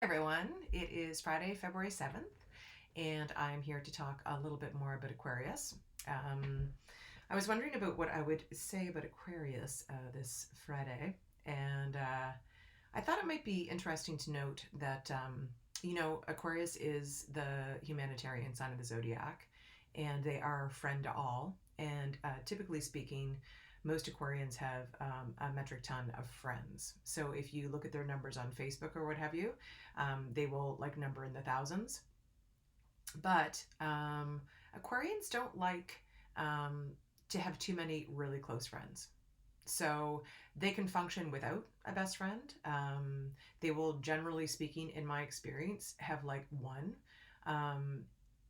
Everyone, it is Friday, February 7th, and I'm here to talk a little bit more about Aquarius. Um, I was wondering about what I would say about Aquarius this Friday, and I thought it might be interesting to note that, Aquarius is the humanitarian sign of the zodiac, and they are friend to all. And typically speaking, most Aquarians have a metric ton of friends. So if you look at their numbers on Facebook or what have you, they will like number in the thousands. But Aquarians don't like um, to have too many really close friends. So they can function without a best friend. They will, generally speaking, in my experience, have like one um,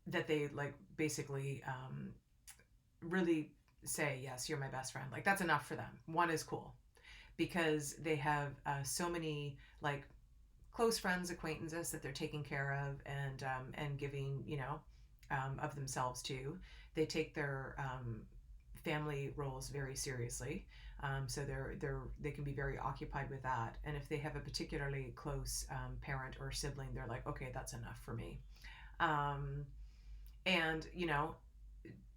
that they like basically really say, yes, you're my best friend. Like that's enough for them. One is cool because they have so many like close friends, acquaintances that they're taking care of and giving, of themselves to. They take their family roles very seriously. So they can be very occupied with that. And if they have a particularly close parent or sibling, they're like, okay, that's enough for me. Um, and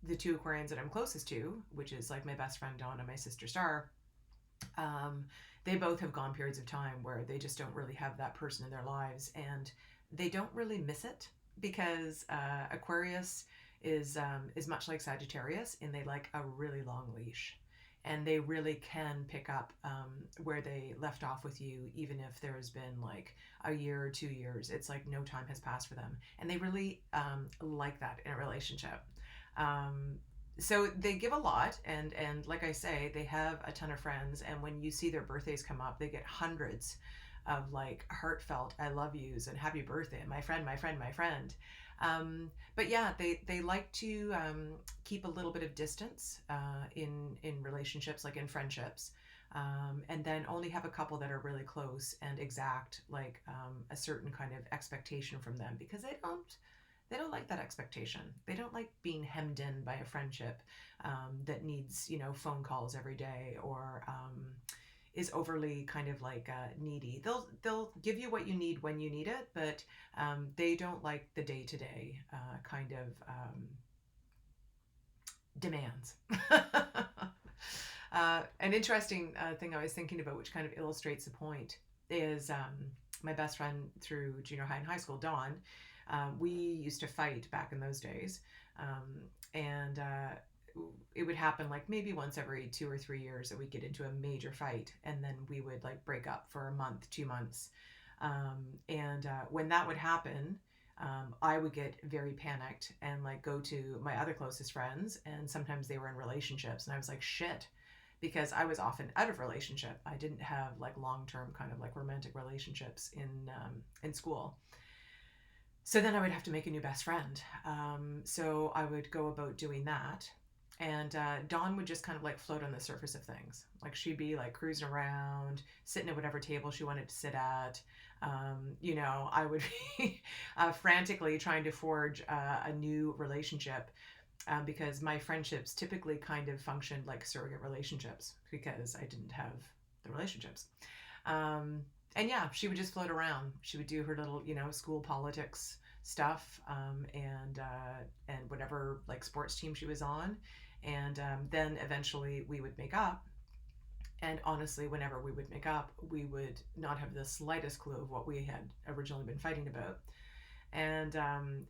the two Aquarians that I'm closest to, which is like my best friend Dawn and my sister Star, um, they both have gone periods of time where they just don't really have that person in their lives, and they don't really miss it because Aquarius is much like Sagittarius, and they like a really long leash, and they really can pick up where they left off with you, even if there's been like a year or 2 years. It's like no time has passed for them, and they really like that in a relationship. Um, so they give a lot, and like I say, they have a ton of friends, and when you see their birthdays come up, they get hundreds of like heartfelt I love yous and happy birthday, my friend, my friend, my friend. But yeah, they like to keep a little bit of distance in relationships, like in friendships, and then only have a couple that are really close and exact like a certain kind of expectation from them, because they don't like that expectation. They don't like being hemmed in by a friendship that needs, phone calls every day, or is overly kind of like needy. They'll give you what you need when you need it, but they don't like the day to day kind of demands. An interesting thing I was thinking about, which kind of illustrates the point, is my best friend through junior high and high school, Dawn. We used to fight back in those days, and it would happen like maybe once every 2 or 3 years that we'd get into a major fight, and then we would like break up for a month, 2 months. And when that would happen, I would get very panicked and like go to my other closest friends, and sometimes they were in relationships, and I was like, shit, because I was often out of relationship. I didn't have like long term kind of like romantic relationships in school. So then I would have to make a new best friend. So I would go about doing that. And Dawn would just kind of like float on the surface of things. Like she'd be like cruising around, sitting at whatever table she wanted to sit at. I would be frantically trying to forge a new relationship because my friendships typically kind of functioned like surrogate relationships because I didn't have the relationships. Um, and yeah, she would just float around. She would do her little, school politics stuff, and whatever like sports team she was on, and then eventually we would make up. And honestly, whenever we would make up, we would not have the slightest clue of what we had originally been fighting about. And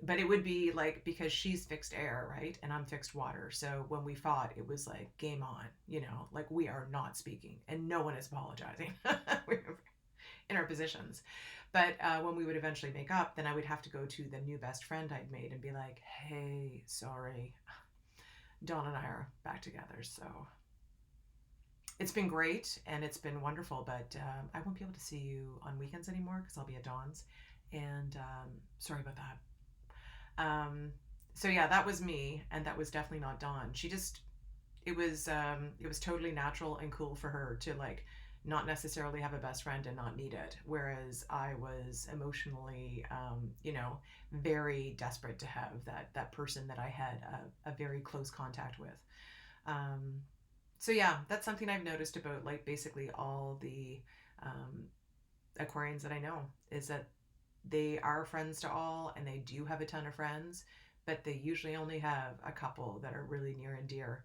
but it would be like, because she's fixed air, right, and I'm fixed water, so when we fought, it was like game on, like we are not speaking and no one is apologizing. We were in our positions. But when we would eventually make up, then I would have to go to the new best friend I'd made and be like, hey, sorry, Dawn and I are back together. So it's been great and it's been wonderful, but I won't be able to see you on weekends anymore because I'll be at Dawn's. And sorry about that. So yeah, that was me, and that was definitely not Dawn. It was totally natural and cool for her to like not necessarily have a best friend and not need it, whereas I was emotionally very desperate to have that person that I had a very close contact with. um, so yeah, that's something I've noticed about like basically all the um, Aquarians that I know, is that they are friends to all and they do have a ton of friends, but they usually only have a couple that are really near and dear.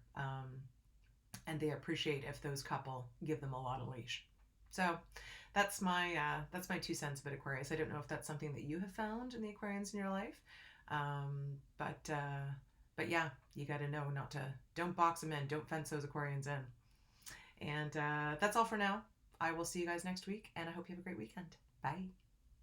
And they appreciate if those couple give them a lot of leash. So that's my 2 cents about Aquarius. I don't know if that's something that you have found in the Aquarians in your life, but yeah, you got to know not to, don't box them in, don't fence those Aquarians in. And that's all for now. I will see you guys next week, and I hope you have a great weekend. Bye.